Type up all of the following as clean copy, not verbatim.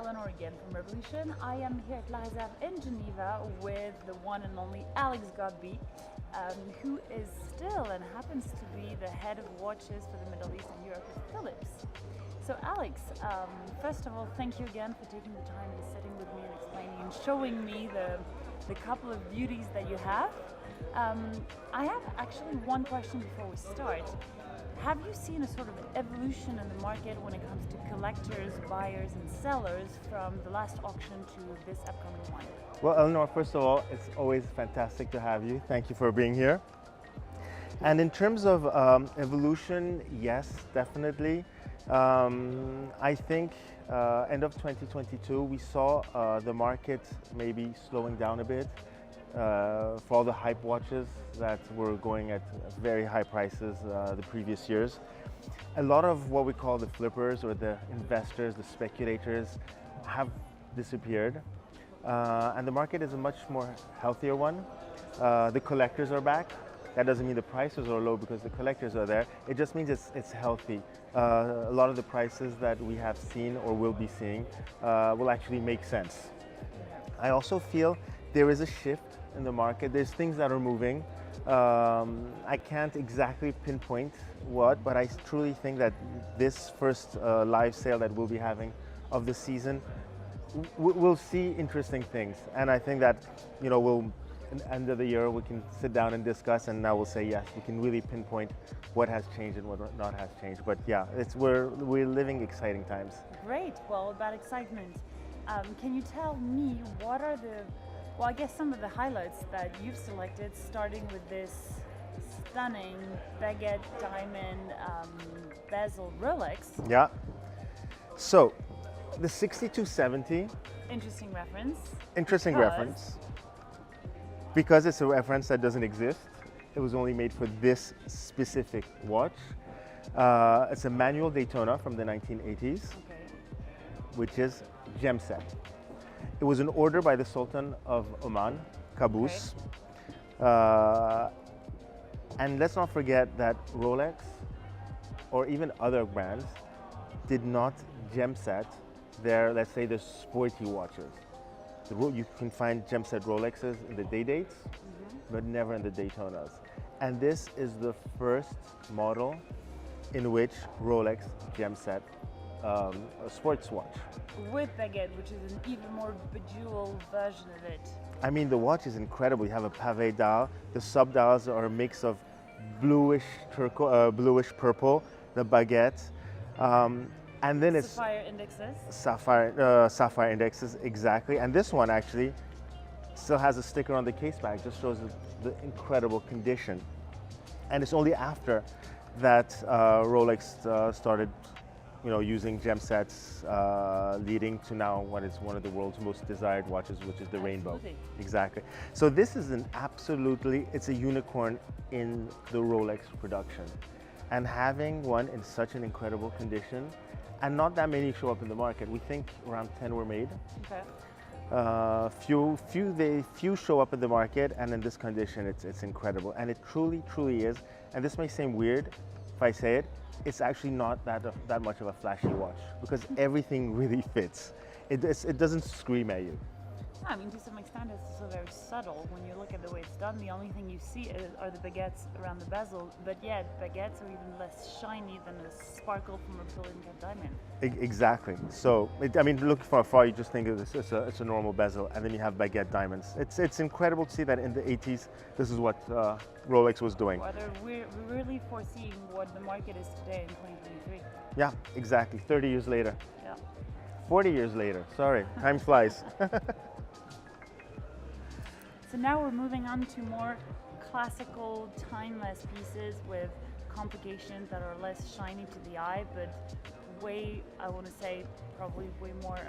Eleonor again from Revolution. I am here at La Réserve in Geneva with the one and only Alex Ghotbi, who is still and happens to be the head of watches for the Middle East and Europe at Phillips. So Alex, first of all, thank you again for taking the time and sitting with me and explaining and showing me the couple of beauties that you have. I have actually one question before we start. Have you seen a sort of evolution in the market when it comes to collectors, buyers and sellers from the last auction to this upcoming one? Well, Eleonor, first of all, it's always fantastic to have you. Thank you for being here. And in terms of evolution, yes, definitely. I think end of 2022, we saw the market maybe slowing down a bit for all the hype watches that were going at very high prices the previous years. A lot of what we call the flippers or the investors, the speculators have disappeared. And the market is a much more healthier one. The collectors are back. That doesn't mean the prices are low because the collectors are there. It just means it's healthy. A lot of the prices that we have seen or will be seeing will actually make sense. I also feel there is a shift in the market. There's things that are moving. I can't exactly pinpoint what, but I truly think that this first live sale that we'll be having of the season, we'll see interesting things. And I think that, at the end of the year, we can sit down and discuss, and now we'll say yes, we can really pinpoint what has changed and what not has changed. But yeah, we're living exciting times. Great. Well, about excitement, can you tell me what are I guess some of the highlights that you've selected, starting with this stunning baguette diamond bezel Rolex. Yeah. So, the 6270. Interesting reference. Interesting reference. Because it's a reference that doesn't exist. It was only made for this specific watch. It's a manual Daytona from the 1980s, which is gem set. It was an order by the Sultan of Oman, Qaboos. And let's not forget that Rolex, or even other brands, did not gem set their, let's say, the sporty watches. You can find gem set Rolexes in the day dates, but never in the Daytonas. And this is the first model in which Rolex gem set a sports watch. With baguette, which is an even more bejeweled version of it. I mean, the watch is incredible. You have a pavé dial. The sub dials are a mix of bluish purple, the baguette, and then it's sapphire indexes. Sapphire indexes, exactly. And this one actually still has a sticker on the case back. Just shows the incredible condition. And it's only after that Rolex started using gem sets, leading to now what is one of the world's most desired watches, which is the Rainbow. Exactly. So this is it's a unicorn in the Rolex production. And having one in such an incredible condition, and not that many show up in the market. We think around 10 were made. Okay. Few show up in the market, and in this condition, it's incredible. And it truly, truly is. And this may seem weird if I say it, it's actually not that much of a flashy watch because everything really fits. It doesn't scream at you. I mean, to some extent, it's also very subtle. When you look at the way it's done, the only thing you see are the baguettes around the bezel, but yet baguettes are even less shiny than a sparkle from a brilliant cut diamond. Exactly. So, looking from afar, you just think it's a normal bezel, and then you have baguette diamonds. It's incredible to see that in the 80s, this is what Rolex was doing. Whether we're really foreseeing what the market is today in 2023. Yeah, exactly. 30 years later. Yeah. 40 years later. Sorry, time flies. So now we're moving on to more classical, timeless pieces with complications that are less shiny to the eye, but I want to say, probably way more,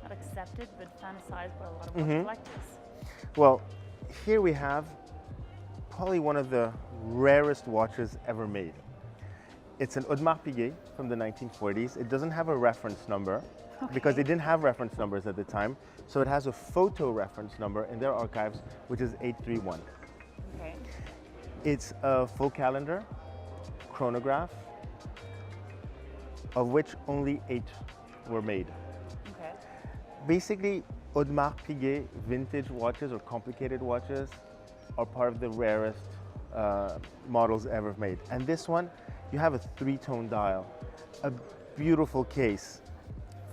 not accepted, but fantasized by a lot of watch collectors. Well, here we have probably one of the rarest watches ever made. It's an Audemars Piguet from the 1940s. It doesn't have a reference number. Okay. Because they didn't have reference numbers at the time. So it has a photo reference number in their archives, which is 831. Okay. It's a full calendar, chronograph, of which only 8 were made. Okay. basically, Audemars Piguet vintage watches or complicated watches are part of the rarest models ever made. And this one, you have a 3-tone dial, a beautiful case,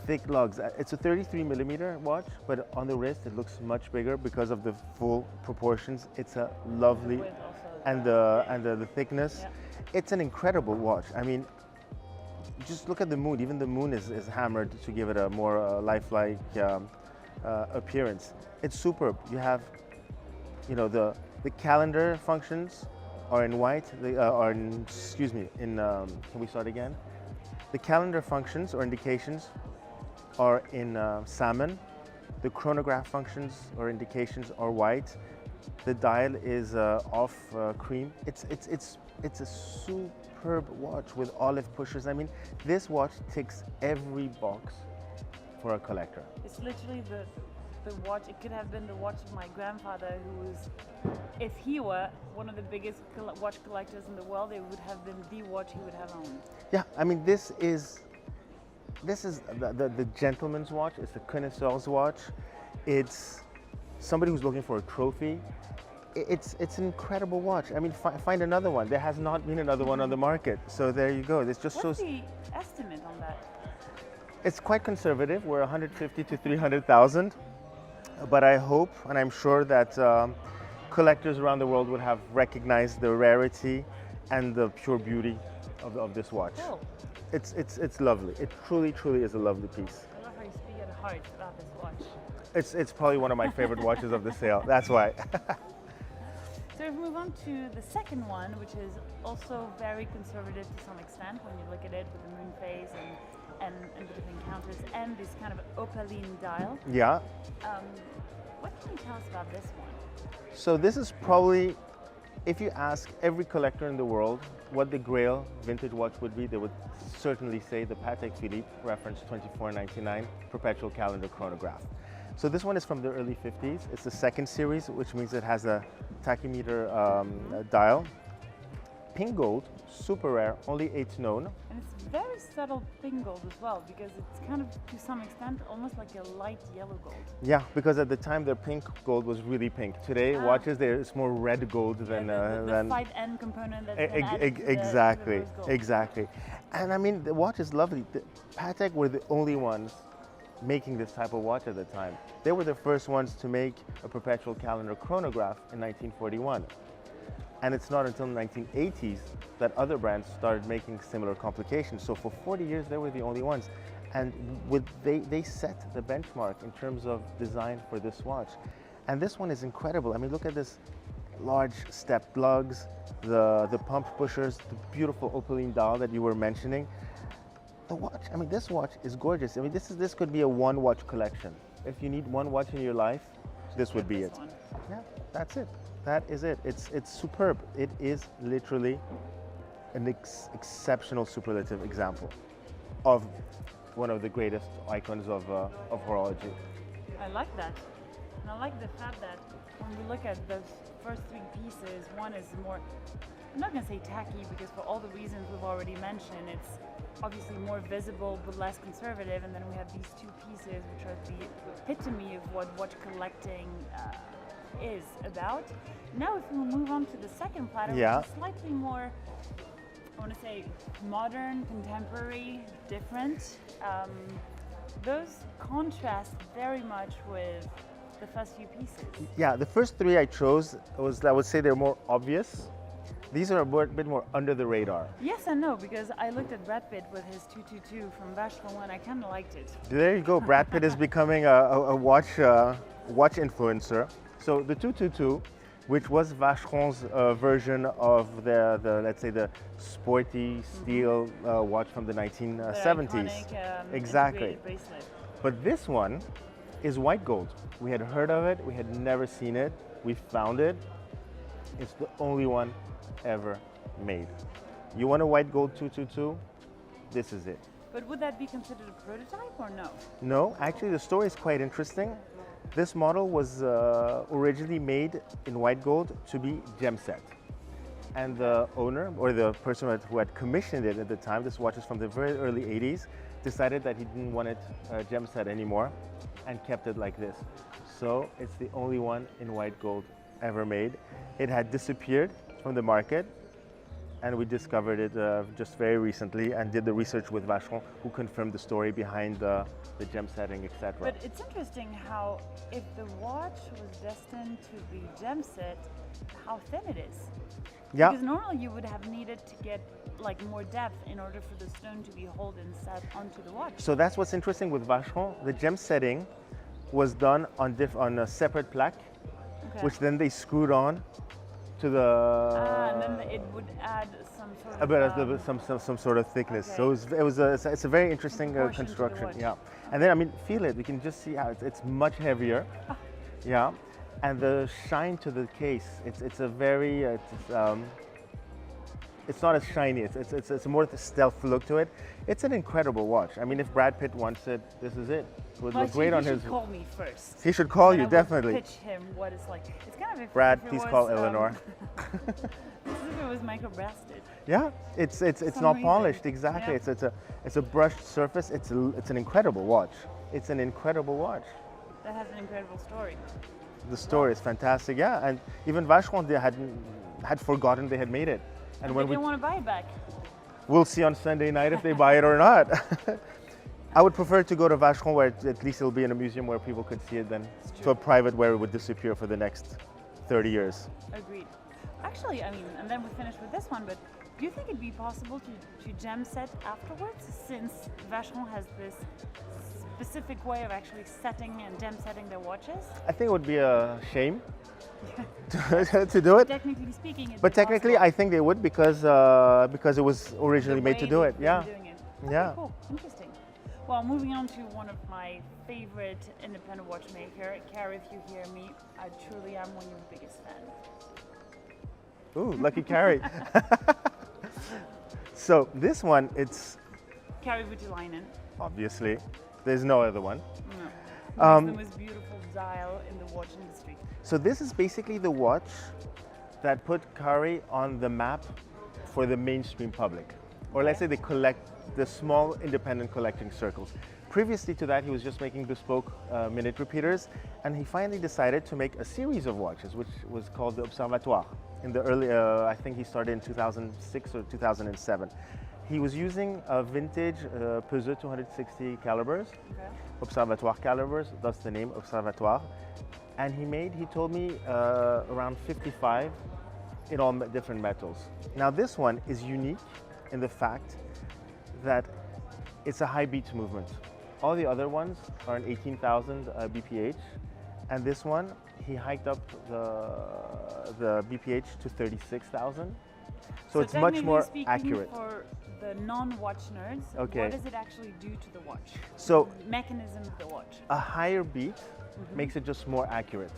thick lugs. It's a 33 millimeter watch, but on the wrist it looks much bigger because of the full proportions. It's a lovely, and the thickness. Yeah. It's an incredible watch. I mean, just look at the moon. Even the moon is hammered to give it a more lifelike appearance. It's superb. You have, the calendar functions are in white. They are in, excuse me, in, can we start again? The calendar functions or indications are in salmon. The chronograph functions or indications are white. The dial is off cream. It's a superb watch with olive pushers. I mean, this watch ticks every box for a collector. It's literally the watch. It could have been the watch of my grandfather, who was, if he were one of the biggest watch collectors in the world, it would have been the watch he would have owned. Yeah, I mean, this is the gentleman's watch. It's the connoisseur's watch. It's somebody who's looking for a trophy. It's an incredible watch. I mean, find another one. There has not been another one on the market. So there you go. This just shows. What's the estimate on that? It's quite conservative. We're 150 to 300,000. But I hope and I'm sure that collectors around the world would have recognized the rarity and the pure beauty of this watch. Cool. It's lovely. It truly is a lovely piece. I love how you speak at heart about this watch. It's probably one of my favorite watches of the sale. That's why. So if we move on to the second one, which is also very conservative to some extent when you look at it with the moon phase and the different counters and this kind of opaline dial. Yeah. What can you tell us about this one? So this is probably, if you ask every collector in the world what the Grail vintage watch would be, they would certainly say the Patek Philippe reference 2499 perpetual calendar chronograph. So this one is from the early 50s. It's the second series, which means it has a tachymeter dial. Pink gold, super rare, only 8 known. And it's very subtle pink gold as well, because it's kind of, to some extent, almost like a light yellow gold. Yeah, because at the time their pink gold was really pink. Today, watches, it's more red gold than... the 5N component that's been added exactly, to the rose gold. exactly. And I mean, the watch is lovely. Patek were the only ones making this type of watch at the time. They were the first ones to make a perpetual calendar chronograph in 1941. And it's not until the 1980s that other brands started making similar complications. So for 40 years, they were the only ones. And they set the benchmark in terms of design for this watch. And this one is incredible. I mean, look at this large step lugs, the pump pushers, the beautiful opaline dial that you were mentioning. The watch, I mean, this watch is gorgeous. I mean, this could be a one watch collection. If you need one watch in your life, this would be it. Yeah, that's it. That is it. It's superb. It is literally an exceptional superlative example of one of the greatest icons of horology. I like that. And I like the fact that when we look at those first 3 pieces, one is more, I'm not going to say tacky, because for all the reasons we've already mentioned, it's obviously more visible but less conservative. And then we have these 2 pieces, which are the epitome of what watch collecting is about. Now if we move on to the second platter, which is slightly more, I want to say, modern, contemporary, different. Those contrast very much with the first few pieces. Yeah, the first 3 I chose was, I would say, they're more obvious. These are a bit more under the radar. Yes and no, because I looked at Brad Pitt with his 222 from Vacheron and I kind of liked it. There you go. Brad Pitt is becoming a watch influencer. So the 222, which was Vacheron's version of the let's say the sporty steel watch from the 1970s. Iconic, exactly. Bracelet. But this one is white gold. We had heard of it. We had never seen it. We found it. It's the only one ever made. You want a white gold 222? This is it. But would that be considered a prototype or no? No, actually the story is quite interesting. This model was originally made in white gold to be gem set. and the owner, or the person who had commissioned it at the time, this watch is from the very early 80s, decided that he didn't want it gem set anymore and kept it like this. So it's the only one in white gold ever made. It had disappeared from the market, and we discovered it just very recently and did the research with Vacheron, who confirmed the story behind the gem setting, etc. But it's interesting how if the watch was destined to be gem set, how thin it is. Yeah. Because normally you would have needed to get like more depth in order for the stone to be held and set onto the watch. So that's what's interesting with Vacheron. The gem setting was done on a separate plaque, which then they screwed on to the. And then it would add some sort of. Some sort of thickness. Okay. So it's a very interesting Proportion to the construction. watch. Yeah, and then I mean, feel it. You can just see how it's much heavier. Yeah, and the shine to the case. It's a very it's not as shiny. It's a more stealth look to it. It's an incredible watch. I mean, if Brad Pitt wants it, this is it. It would look great on his. He should call me first. He should call And you, I definitely. would pitch him what it's like. It's kind of if Brad, it please was, call Eleanor. This is if it was micro-breasted. Yeah, it's some not reason. polished exactly. Yeah. It's a brushed surface. It's an incredible watch. It's an incredible watch. That has an incredible story. The story is fantastic. Yeah, and even Vacheron they had forgotten they had made it. And when they didn't want to buy it back. We'll see on Sunday night if they buy it or not. I would prefer to go to Vacheron, where at least it'll be in a museum where people could see it, than to a private where it would disappear for the next 30 years. Agreed. Actually, I mean, and then we finish with this one, but do you think it'd be possible to gem set afterwards, since Vacheron has this specific way of actually setting and gem setting their watches? I think it would be a shame to do it. Technically speaking, But technically, possible. I think they would because it was originally made to do it. Yeah. Okay, Yeah. cool. Interesting. Well, moving on to one of my favorite independent watchmaker, Carrie, if you hear me, I truly am one of your biggest fans. Ooh, lucky Carrie. So this one, it's Carrie Voutilainen. obviously, there's no other one. No. It's the most beautiful dial in the watch industry. So this is basically the watch that put Carrie on the map for the mainstream public, or let's say the small independent collecting circles. Previously to that, he was just making bespoke minute repeaters, and he finally decided to make a series of watches, which was called the Observatoire. In the early, I think he started in 2006 or 2007. He was using a vintage Peseux 260 calibers, Observatoire calibers, that's the name, Observatoire. And he told me, around 55 in all different metals. Now this one is unique in the fact that it's a high beat movement. All the other ones are an 18,000 BPH, and this one, he hiked up the BPH to 36,000. So it's much more accurate. For the non-watch nerds, what does it actually do to the watch? So the mechanism of the watch. A higher beat makes it just more accurate.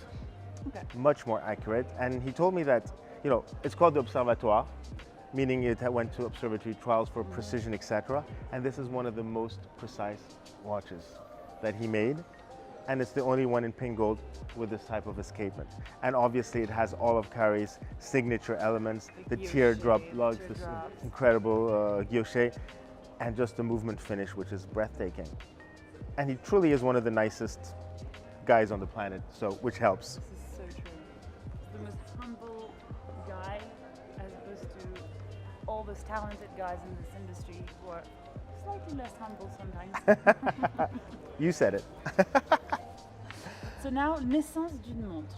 Okay. Much more accurate. And he told me that, it's called the Observatoire, meaning it went to observatory trials for precision, etc. And this is one of the most precise watches that he made. And it's the only one in pink gold with this type of escapement. And obviously it has all of Carrie's signature elements, the teardrop lugs, this incredible guilloche, and just the movement finish, which is breathtaking. And he truly is one of the nicest guys on the planet, which helps. This is so true. The most humble guy, as opposed to all those talented guys in this industry who are slightly less humble sometimes. You said it. So now, naissance d'une montre.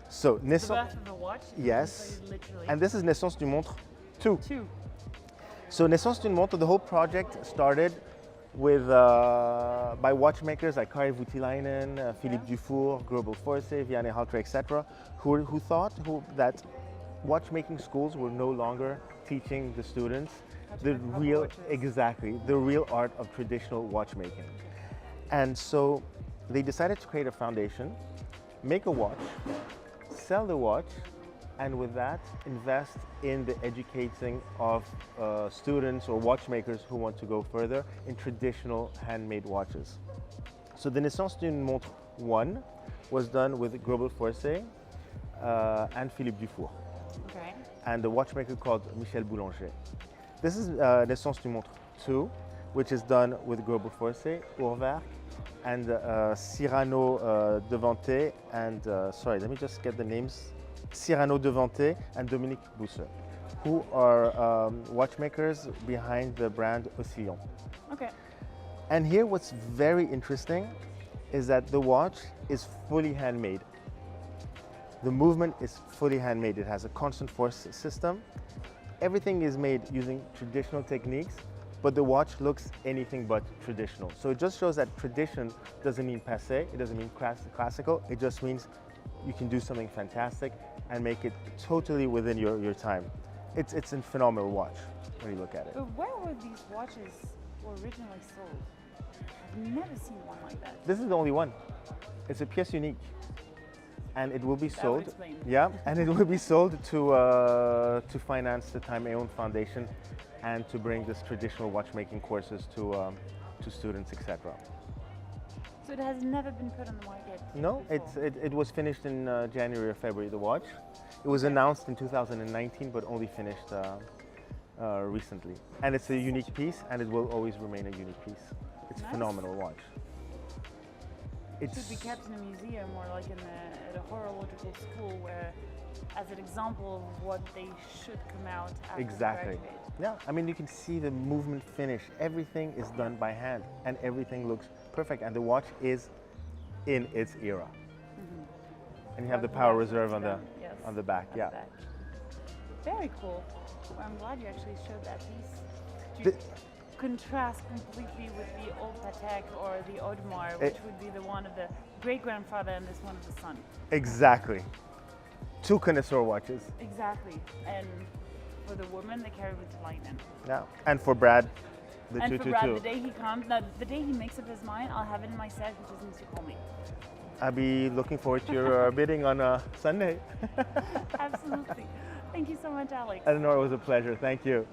So The naissance. birth of a watch. Yes. Literally. And this is Naissance d'une montre 2. 2. So Naissance d'une montre, the whole project started with by watchmakers like Carré Voutilainen, Philippe Dufour, Global Force, Vianney Haltre, etc., who thought that watchmaking schools were no longer teaching the students the real art of traditional watchmaking. And so they decided to create a foundation, make a watch, sell the watch, and with that invest in the educating of students or watchmakers who want to go further in traditional handmade watches. So the Naissance d'une montre 1 was done with Global Force and Philippe Dufour. Okay. and a watchmaker called Michel Boulanger. This is L'Essence du Montre 2, which is done with Gerber Force, Urwerk, and Cyrano Devante, and sorry, let me just get the names. Cyrano Devante and Dominique Bousser, who are watchmakers behind the brand Oscillon. Okay. And here what's very interesting is that the watch is fully handmade. The movement is fully handmade. It has a constant force system. Everything is made using traditional techniques, but the watch looks anything but traditional. So it just shows that tradition doesn't mean passé, it doesn't mean classical, it just means you can do something fantastic and make it totally within your time. It's a phenomenal watch when you look at it. But where were these watches originally sold? I've never seen one like that. This is the only one. It's a pièce unique, and it will be That would sold. explain. Yeah, and it will be sold to finance the Time Aeon Foundation, and to bring this traditional watchmaking courses to students, etc. So it has never been put on the market? No, before? it was finished in January or February. The watch. It was announced in 2019, but only finished recently. And it's a unique piece, and it will always remain a unique piece. It's a Nice. phenomenal watch. It should be kept in a museum or like at a horological school, where, as an example of what they should come out after Exactly. they graduate. Yeah, I mean, you can see the movement finish. Everything is done by hand, and everything looks perfect. And the watch is in its era. And you have the power reserve on the Yes, on the back. on Yeah. the back. Very cool. Well, I'm glad you actually showed that piece. To contrast completely with the old Patek or the Audemars, which would be the one of the great-grandfather and this one of the son. Exactly. Two connoisseur watches. Exactly. And for the woman, they carry with lightning. Yeah. And for Brad, the And for Brad, 222. the day he comes, no, the day he makes up his mind, I'll have it in my set. He just needs to call me. I'll be looking forward to your bidding on Sunday. Absolutely. Thank you so much, Alex. Eleonor, it was a pleasure. Thank you.